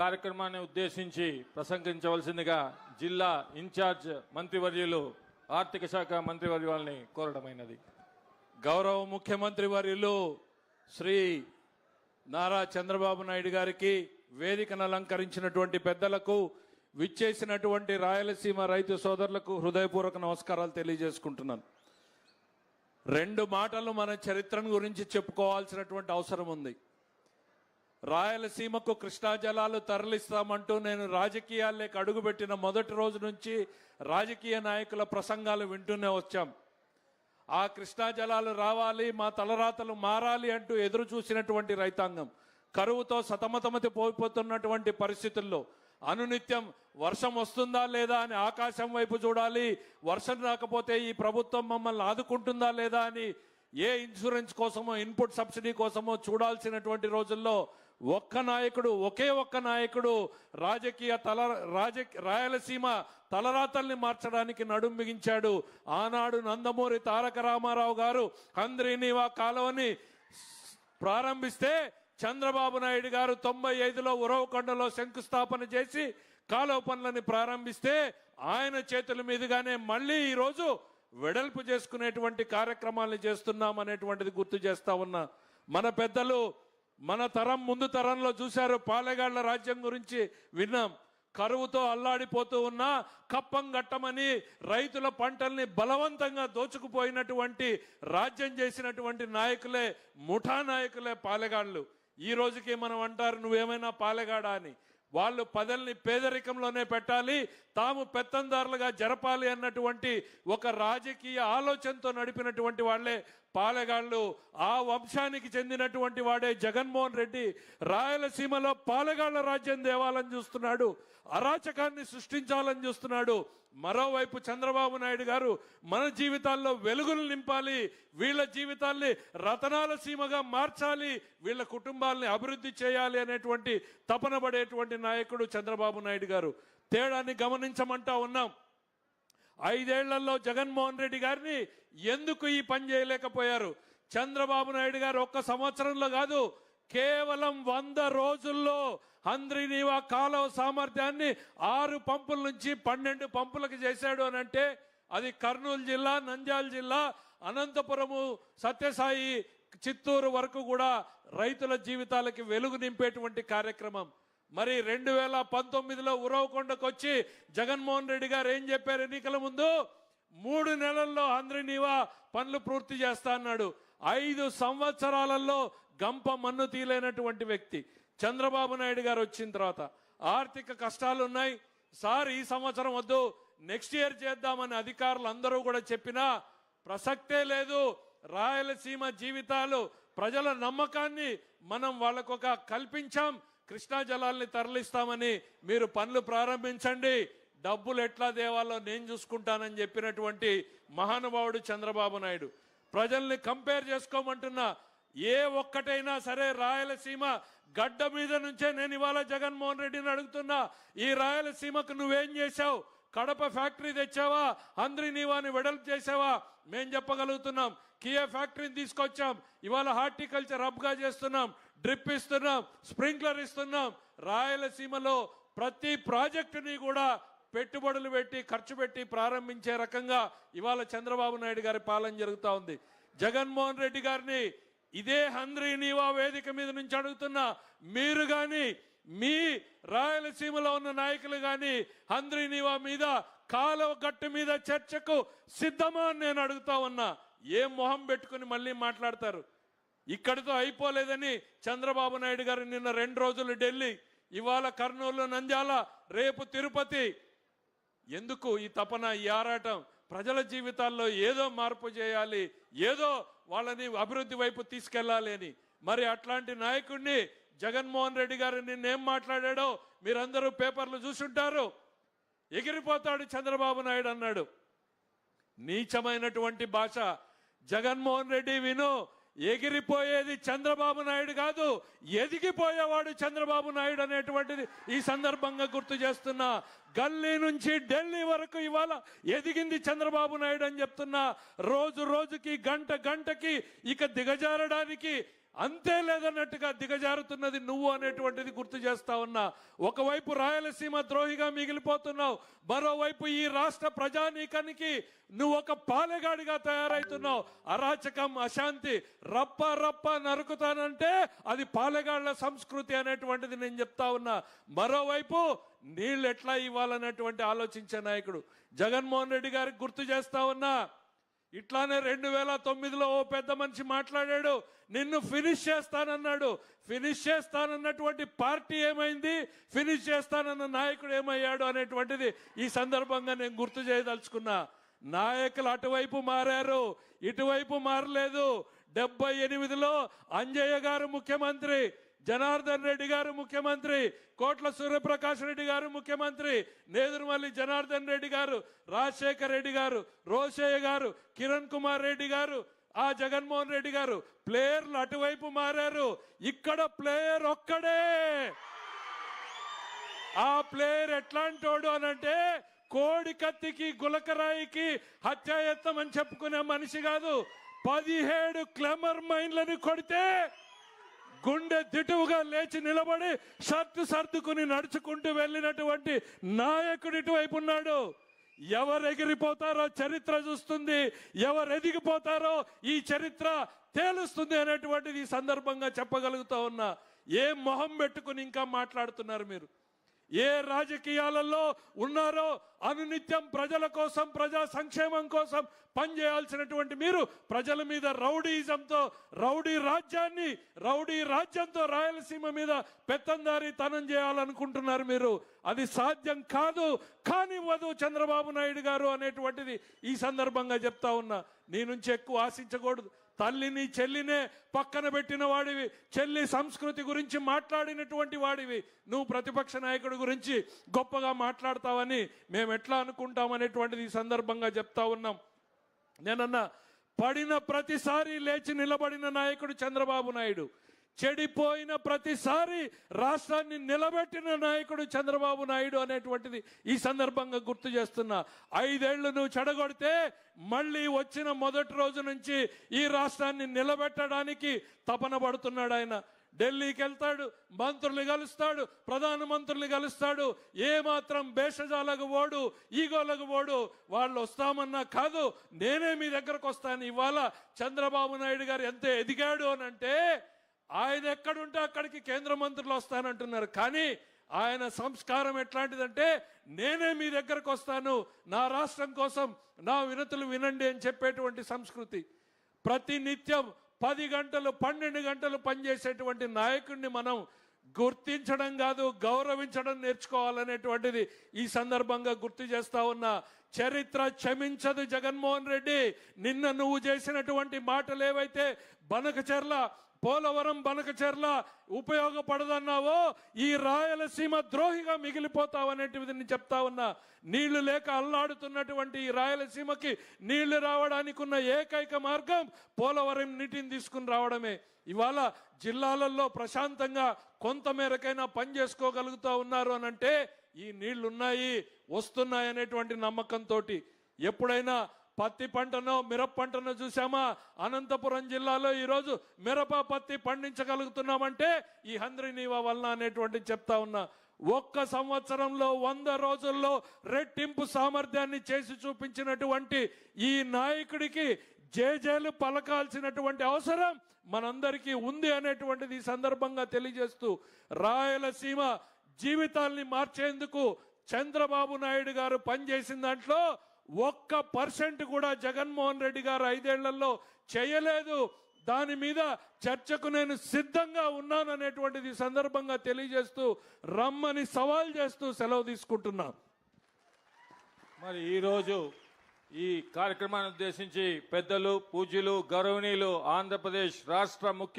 కార్యక్రమాన్ని ఉద్దేశించి ప్రసంగించవలసిందిగా జిల్లా ఇన్ఛార్జ్ మంత్రివర్యులు ఆర్థిక శాఖ మంత్రివర్యుల్ని కోరడమైనది. గౌరవ ముఖ్యమంత్రి వర్యులు శ్రీ నారా చంద్రబాబు నాయుడు గారికి, వేదికను అలంకరించినటువంటి పెద్దలకు, విచ్చేసినటువంటి రాయలసీమ రైతు సోదరులకు హృదయపూర్వక నమస్కారాలు తెలియజేసుకుంటున్నాను. 2 మాటలు మన చరిత్రను గురించి చెప్పుకోవాల్సినటువంటి అవసరం ఉంది. రాయలసీమకు కృష్ణా జలాలు తరలిస్తామంటూ నేను రాజకీయాల్లోకి అడుగుపెట్టిన మొదటి రోజు నుంచి రాజకీయ నాయకుల ప్రసంగాలు వింటూనే వచ్చాం. ఆ కృష్ణా జలాలు రావాలి, మా తలరాతలు మారాలి అంటూ ఎదురు చూసినటువంటి రైతాంగం కరువుతో సతమతమతి పోయిపోతున్నటువంటి పరిస్థితుల్లో అనునిత్యం వర్షం వస్తుందా లేదా అని ఆకాశం వైపు చూడాలి, వర్షం రాకపోతే ఈ ప్రభుత్వం మమ్మల్ని ఆదుకుంటుందా లేదా అని ఏ ఇన్సూరెన్స్ కోసమో ఇన్పుట్ సబ్సిడీ కోసమో చూడాల్సినటువంటి రోజుల్లో ఒకే ఒక్క నాయకుడు రాయలసీమ తలరాతల్ని మార్చడానికి నడుం బిగించాడు. ఆనాడు నందమూరి తారక రామారావు గారు హంద్రీనీవా కాలువని ప్రారంభిస్తే చంద్రబాబు నాయుడు గారు 95లో ఉరవకొండలో శంకుస్థాపన చేసి కాలువ పనులని ప్రారంభిస్తే ఆయన చేతుల మీదుగానే మళ్ళీ ఈరోజు వెడల్పు చేసుకునేటువంటి కార్యక్రమాలను చేస్తున్నాం అనేటువంటిది గుర్తు చేస్తా ఉన్నా. మన పెద్దలు మన తరం ముందు తరంలో చూశారు, పాలెగాళ్ల రాజ్యం గురించి విన్నాం. కరువుతో అల్లాడిపోతూ ఉన్న కప్పం గట్టమని రైతుల పంటల్ని బలవంతంగా దోచుకుపోయినటువంటి రాజ్యం చేసినటువంటి నాయకులే, ముఠా నాయకులే పాలెగాళ్లు. ఈ రోజుకి మనం అంటారు నువ్వేమైనా పాలెగాడా అని. వాళ్ళు పదల్ని పేదరికంలోనే పెట్టాలి, తాము పెత్తందారులుగా జరపాలి అన్నటువంటి ఒక రాజకీయ ఆలోచనతో నడిపినటువంటి వాళ్లే పాలెగాళ్లు. ఆ వంశానికి చెందినటువంటి వాడే జగన్మోహన్ రెడ్డి రాయలసీమలో పాలెగాళ్ల రాజ్యం దేవాలని చూస్తున్నాడు, అరాచకాన్ని సృష్టించాలని చూస్తున్నాడు. మరోవైపు చంద్రబాబు నాయుడు గారు మన జీవితాల్లో వెలుగులు నింపాలి, వీళ్ళ జీవితాల్ని రతనాల సీమగా మార్చాలి, వీళ్ళ కుటుంబాలని అభివృద్ధి చేయాలి అనేటువంటి తపన పడేటువంటి నాయకుడు చంద్రబాబు నాయుడు గారు. తేడాన్ని గమనించమంటా ఉన్నాం. 5 ఏళ్లలో జగన్మోహన్ రెడ్డి గారిని ఎందుకు ఈ పని చేయలేకపోయారు? చంద్రబాబు నాయుడు గారు 1 సంవత్సరంలో కాదు, కేవలం 100 రోజుల్లో హంద్రీనీవా కాలువ సామర్థ్యాన్ని 6 పంపుల నుంచి 12 పంపులకు చేశాడు అని అంటే అది కర్నూలు జిల్లా, నంద్యాల జిల్లా, అనంతపురము, సత్యసాయి, చిత్తూరు వరకు కూడా రైతుల జీవితాలకి వెలుగు నింపేటువంటి కార్యక్రమం. మరి 2019లో ఉరవకొండకు వచ్చి జగన్మోహన్ రెడ్డి గారు ఏం చెప్పారు? ఎన్నికల ముందు 3 నెలల్లో హంద్రీనీవా పనులు పూర్తి చేస్తా అన్నాడు. 5 సంవత్సరాలలో గంప మన్ను తీలేనటువంటి వ్యక్తి చంద్రబాబు నాయుడు గారు వచ్చిన తర్వాత ఆర్థిక కష్టాలు ఉన్నాయి సార్, ఈ సంవత్సరం వద్దు, నెక్స్ట్ ఇయర్ చేద్దామని అధికారులు అందరూ కూడా చెప్పినా ప్రసక్తే లేదు. రాయలసీమ జీవితాలు, ప్రజల నమ్మకాన్ని మనం వాళ్ళకొక కల్పించాం. కృష్ణా జలాల్ని తరలిస్తామని మీరు పనులు ప్రారంభించండి, డబ్బులు ఎట్లా దేవాలో నేను చూసుకుంటానని చెప్పినటువంటి మహానుభావుడు చంద్రబాబు నాయుడు. ప్రజల్ని కంపేర్ చేసుకోమంటున్నా, ఏ ఒక్కటైనా సరే రాయలసీమ గడ్డ మీద నుంచే నేను ఇవాళ జగన్మోహన్ రెడ్డిని అడుగుతున్నా, ఈ రాయలసీమకు నువ్వేం చేశావు? కడప ఫ్యాక్టరీ తెచ్చావా? హంద్రీనీవాని వెడల్పు చేసావా? మేం చెప్పగలుగుతున్నాం. కియా ఫ్యాక్టరీని తీసుకొచ్చాం, ఇవాళ హార్టికల్చర్ హబ్గా చేస్తున్నాం, డ్రిప్ ఇస్తున్నాం, స్ప్రింక్లర్ ఇస్తున్నాం. రాయలసీమలో ప్రతి ప్రాజెక్టుని కూడా పెట్టుబడులు పెట్టి ఖర్చు పెట్టి ప్రారంభించే రకంగా ఇవాళ చంద్రబాబు నాయుడు గారి పాలన జరుగుతూ ఉంది. జగన్మోహన్ రెడ్డి గారిని ఇదే హంద్రీనీవా వేదిక మీద నుంచి అడుగుతున్నా, మీరు కానీ మీ రాయలసీమలో ఉన్న నాయకులు కానీ హంద్రీనీవా మీద, కాలువ గట్టు మీద చర్చకు సిద్ధమా అని నేను అడుగుతా ఉన్నా. ఏం మొహం పెట్టుకుని మళ్ళీ మాట్లాడతారు? ఇక్కడితో అయిపోలేదని చంద్రబాబు నాయుడు గారు నిన్న 2 రోజులు ఢిల్లీ, ఇవాళ కర్నూలు, నంద్యాల, రేపు తిరుపతి. ఎందుకు ఈ తపన, ఈ ఆరాటం? ప్రజల జీవితాల్లో ఏదో మార్పు చేయాలి, ఏదో వాళ్ళని అభివృద్ధి వైపు తీసుకెళ్లాలి అని. మరి అట్లాంటి నాయకుడిని జగన్మోహన్ రెడ్డి గారు నిన్నేం మాట్లాడాడో మీరందరూ పేపర్లు చూసుంటారు. ఎగిరిపోతాడు చంద్రబాబు నాయుడు అన్నాడు. నీచమైనటువంటి భాష. జగన్మోహన్ రెడ్డి విను, ఎగిరిపోయేది చంద్రబాబు నాయుడు కాదు, ఎదిగిపోయేవాడు చంద్రబాబు నాయుడు అనేటువంటిది ఈ సందర్భంగా గుర్తు చేస్తున్నా. గల్లీ నుంచి ఢిల్లీ వరకు ఇవాళ ఎదిగింది చంద్రబాబు నాయుడు అని చెప్తున్నా. రోజు రోజుకి, గంట గంటకి ఇక దిగజారడానికి అంతే లేదన్నట్టుగా దిగజారుతున్నది నువ్వు అనేటువంటిది గుర్తు చేస్తా ఉన్నా. ఒకవైపు రాయలసీమ ద్రోహిగా మిగిలిపోతున్నావు, మరోవైపు ఈ రాష్ట్ర ప్రజానీకానికి నువ్వు ఒక పాలెగాడిగా తయారైతున్నావు. అరాచకం, అశాంతి రప్ప రప్ప నరుకుతానంటే అది పాలెగాళ్ల సంస్కృతి అనేటువంటిది నేను చెప్తా ఉన్నా. మరోవైపు నీళ్ళు ఎట్లా ఇవ్వాలనేటువంటి ఆలోచించే నాయకుడు జగన్మోహన్ రెడ్డి గారికి గుర్తు చేస్తా ఉన్నా. ఇట్లానే 2009లో ఓ పెద్ద మనిషి మాట్లాడాడు, నిన్ను ఫినిష్ చేస్తానన్నాడు. ఫినిష్ చేస్తానన్నటువంటి పార్టీ ఏమైంది, ఫినిష్ చేస్తానన్న నాయకుడు ఏమయ్యాడు అనేటువంటిది ఈ సందర్భంగా నేను గుర్తు చేయదలుచుకున్నా. నాయకులు అటువైపు మారారు, ఇటువైపు మారలేదు. 78లో అంజయ్య గారు ముఖ్యమంత్రి, జనార్దన్ రెడ్డి గారు ముఖ్యమంత్రి, కోట్ల సూర్యప్రకాష్ రెడ్డి గారు ముఖ్యమంత్రి, నేదురుమల్లి జనార్దన్ రెడ్డి గారు, రాజశేఖర్ రెడ్డి గారు, రోషయ్య గారు, కిరణ్ కుమార్ రెడ్డి గారు, ఆ జగన్మోహన్ రెడ్డి గారు. ప్లేయర్లు అటువైపు మారారు, ఇక్కడ ప్లేయర్ ఒక్కడే. ఆ ప్లేయర్ ఎట్లాంటోడు అనంటే కోడి కత్తికి గులకరాయికి హత్యాయత్నం అని చెప్పుకునే మనిషి కాదు. 17 క్లెమర్ మైన్లను కొడితే గుండె దిటువుగా లేచి నిలబడి షర్టు సర్దుకుని నడుచుకుంటూ వెళ్ళినటువంటి నాయకుడు ఇటువైపు ఉన్నాడు. ఎవరు ఎగిరిపోతారో చరిత్ర చూస్తుంది, ఎవరు ఎదిగిపోతారో ఈ చరిత్ర తేలుస్తుంది అనేటువంటిది ఈ సందర్భంగా చెప్పగలుగుతా ఉన్నా. ఏ మొహం పెట్టుకుని ఇంకా మాట్లాడుతున్నారు మీరు? ఏ రాజకీయాలలో ఉన్నారో అనునిత్యం ప్రజల కోసం, ప్రజా సంక్షేమం కోసం పనిచేయాల్సినటువంటి మీరు ప్రజల మీద రౌడీజంతో, రౌడీ రాజ్యంతో రాయలసీమ మీద పెత్తందారీతనం చేయాలనుకుంటున్నారు మీరు. అది సాధ్యం కాదు, కానివ్వదు చంద్రబాబు నాయుడు గారు అనేటువంటిది ఈ సందర్భంగా చెప్తా ఉన్నా. నీ నుంచి ఎక్కువ ఆశించకూడదు. తల్లిని చెల్లినే పక్కన పెట్టిన వాడివి, చెల్లి సంస్కృతి గురించి మాట్లాడినటువంటి వాడివి. నువ్వు ప్రతిపక్ష నాయకుడి గురించి గొప్పగా మాట్లాడతావని మేము ఎట్లా అనుకుంటామనేటువంటిది ఈ సందర్భంగా చెప్తా ఉన్నాం. నేనన్నా పడిన ప్రతిసారి లేచి నిలబడిన నాయకుడు చంద్రబాబు నాయుడు, చెడిపోయిన ప్రతిసారి రాష్ట్రాన్ని నిలబెట్టిన నాయకుడు చంద్రబాబు నాయుడు అనేటువంటిది ఈ సందర్భంగా గుర్తు చేస్తున్నా. 5 ఏళ్లు నువ్వు చెడగొడితే మళ్ళీ వచ్చిన మొదటి రోజు నుంచి ఈ రాష్ట్రాన్ని నిలబెట్టడానికి తపన పడుతున్నాడు ఆయన. ఢిల్లీకి వెళ్తాడు, మంత్రులు కలుస్తాడు, ప్రధానమంత్రులు కలుస్తాడు. ఏమాత్రం భేషజాలకు ఓడు, ఈగోలకు ఓడు. వాళ్ళు వస్తామన్నా కాదు, నేనే మీ దగ్గరకు వస్తాను. ఇవాళ చంద్రబాబు నాయుడు గారు ఎంత ఎదిగాడు అని అంటే, ఆయన ఎక్కడుంటే అక్కడికి కేంద్ర మంత్రులు వస్తానంటున్నారు. కానీ ఆయన సంస్కారం ఎట్లాంటిదంటే, నేనే మీ దగ్గరకు వస్తాను, నా రాష్ట్రం కోసం నా వినతులు వినండి అని చెప్పేటువంటి సంస్కృతి. ప్రతి నిత్యం 10 గంటలు 12 గంటలు పనిచేసేటువంటి నాయకుడిని మనం గుర్తించడం కాదు, గౌరవించడం నేర్చుకోవాలనేటువంటిది ఈ సందర్భంగా గుర్తు చేస్తా ఉన్నా. చరిత్ర క్షమించదు జగన్మోహన్ రెడ్డి. నిన్న నువ్వు చేసినటువంటి మాటలు ఏవైతే బనకచెర్ల, పోలవరం బనకచెర్ల ఉపయోగపడదన్నావో, ఈ రాయలసీమ ద్రోహిగా మిగిలిపోతావనేటిది నేను చెప్తా ఉన్నా. నీళ్లు లేక అల్లాడుతున్నటువంటి ఈ రాయలసీమకి నీళ్లు రావడానికి ఉన్న ఏకైక మార్గం పోలవరం నీటిని తీసుకుని రావడమే. ఇవాళ జిల్లాలలో ప్రశాంతంగా కొంతమేరకైనా పని చేసుకోగలుగుతా ఉన్నారు అనంటే ఈ నీళ్లున్నాయి, వస్తున్నాయి అనేటువంటి నమ్మకంతో. ఎప్పుడైనా పత్తి పంటనో మిరప పంటనో చూసామా? అనంతపురం జిల్లాలో ఈరోజు మిరప పత్తి పండించగలుగుతున్నామంటే ఈ హంద్రీనీవా వలన అనేటువంటి చెప్తా ఉన్నా. 1 సంవత్సరంలో 100 రోజుల్లో రెట్టింపు సామర్థ్యాన్ని చేసి చూపించినటువంటి ఈ నాయకుడికి జేజేలు పలకాల్సినటువంటి అవసరం మనందరికీ ఉంది అనేటువంటిది ఈ సందర్భంగా తెలియజేస్తూ, రాయలసీమ జీవితాల్ని మార్చేందుకు చంద్రబాబు నాయుడు గారు పనిచేసిన దాంట్లో 1% కూడా జగన్మోహన్ రెడ్డి గారు 5 ఏళ్లలో చేయలేదు. దాని మీద చర్చకు నేను సిద్ధంగా ఉన్నాను అనేటువంటిది సందర్భంగా తెలియజేస్తూ, రమ్మని సవాల్ చేస్తూ సెలవు తీసుకుంటున్నా. మరి ఈరోజు ఈ కార్యక్రమాన్ని ఉద్దేశించి పెద్దలు, పూజ్యులు, గౌరవనీయులు ఆంధ్రప్రదేశ్ రాష్ట్ర ముఖ్య